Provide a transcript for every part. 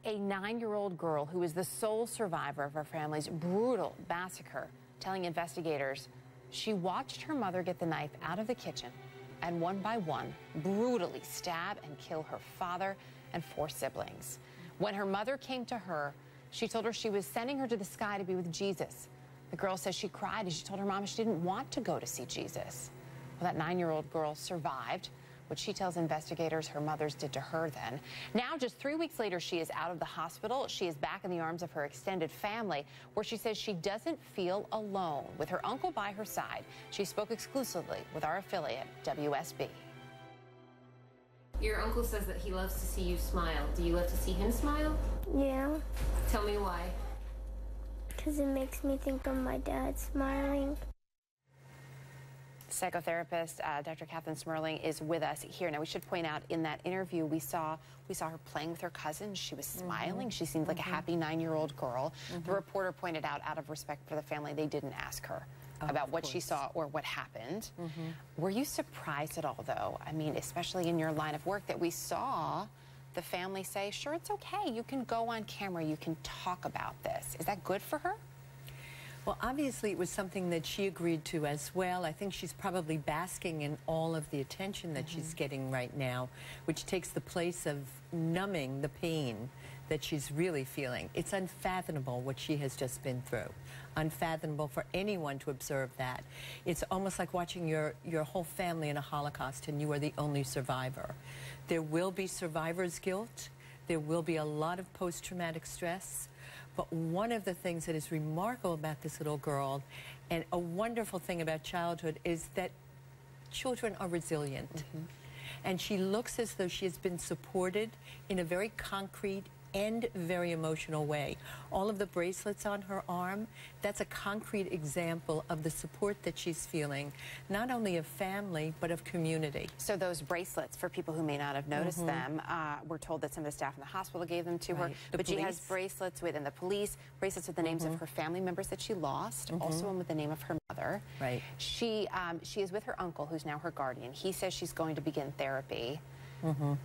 A 9-year-old girl who is the sole survivor of her family's brutal massacre, telling investigators she watched her mother get the knife out of the kitchen and one by one brutally stab and kill her father and 4 siblings. When her mother came to her, she told her she was sending her to the sky to be with Jesus. The girl says she cried as she told her mom she didn't want to go to see Jesus. Well, that 9-year-old girl survived what she tells investigators her mother's did to her then. Now, just 3 weeks later, she is out of the hospital. She is back in the arms of her extended family, where she says she doesn't feel alone. With her uncle by her side, she spoke exclusively with our affiliate, WSB. Your uncle says that he loves to see you smile. Do you love to see him smile? Yeah. Tell me why. Because it makes me think of my dad smiling. Psychotherapist Dr. Kathryn Smerling is with us here. Now, we should point out in that interview we saw her playing with her cousin. She was smiling. She seemed like a happy 9-year-old girl. The reporter pointed out of respect for the family, they didn't ask her about what she saw or what happened. Were you surprised at all, though? I mean, especially in your line of work, that we saw the family say, sure, it's okay. You can go on camera. You can talk about this. Is that good for her? Well, obviously, it was something that she agreed to as well. I think she's probably basking in all of the attention that she's getting right now, which takes the place of numbing the pain that she's really feeling. It's unfathomable what she has just been through. Unfathomable for anyone to observe that. It's almost like watching your whole family in a Holocaust and you are the only survivor. There will be survivor's guilt. There will be a lot of post-traumatic stress. But one of the things that is remarkable about this little girl, and a wonderful thing about childhood, is that children are resilient. And she looks as though she has been supported in a very concrete and very emotional way. All of the bracelets on her arm, that's a concrete example of the support that she's feeling, not only of family, but of community. So those bracelets, for people who may not have noticed them, we're told that some of the staff in the hospital gave them to her. But she has bracelets with, and the police, bracelets with the names of her family members that she lost, also one with the name of her mother. Right. She is with her uncle, who's now her guardian. He says she's going to begin therapy.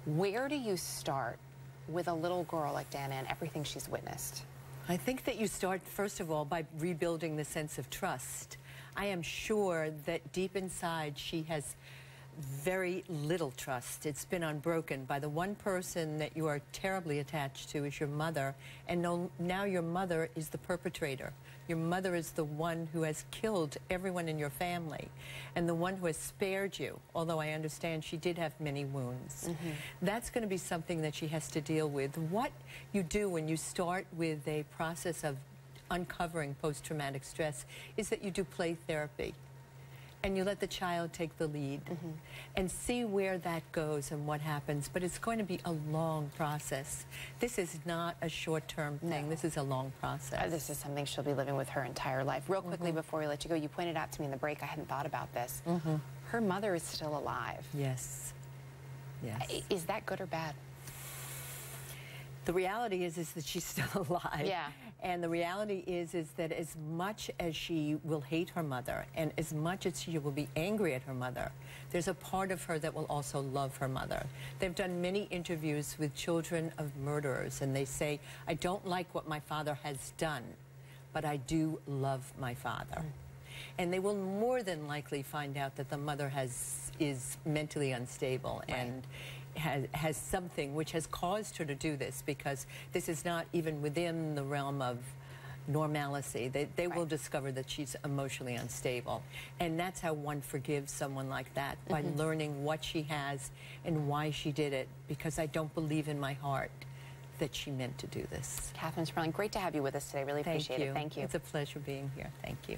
Where do you start with a little girl like Dana and everything she's witnessed? I think that you start, first of all, by rebuilding the sense of trust. I am sure that deep inside she has very little trust. It's been unbroken by the one person that you are terribly attached to is your mother, and now your mother is the perpetrator. Your mother is the one who has killed everyone in your family and the one who has spared you, although I understand she did have many wounds. That's going to be something that she has to deal with. What you do when you start with a process of uncovering post-traumatic stress is that you do play therapy. And you let the child take the lead and see where that goes and what happens. But it's going to be a long process. This is not a short-term thing. This is a long process. This is something she'll be living with her entire life. Real quickly before we let you go, you pointed out to me in the break, I hadn't thought about this. Her mother is still alive. Yes. Yes. Is that good or bad? The reality is that she's still alive. Yeah. And the reality is that as much as she will hate her mother and as much as she will be angry at her mother, there's a part of her that will also love her mother. They've done many interviews with children of murderers, and they say, I don't like what my father has done, but I do love my father. And they will more than likely find out that the mother is mentally unstable and has something which has caused her to do this, because this is not even within the realm of normalcy. They will discover that she's emotionally unstable. And that's how one forgives someone like that, by learning what she has and why she did it, because I don't believe in my heart that she meant to do this. Kathryn Smerling, great to have you with us today. Really appreciate it. Thank you. It's a pleasure being here. Thank you.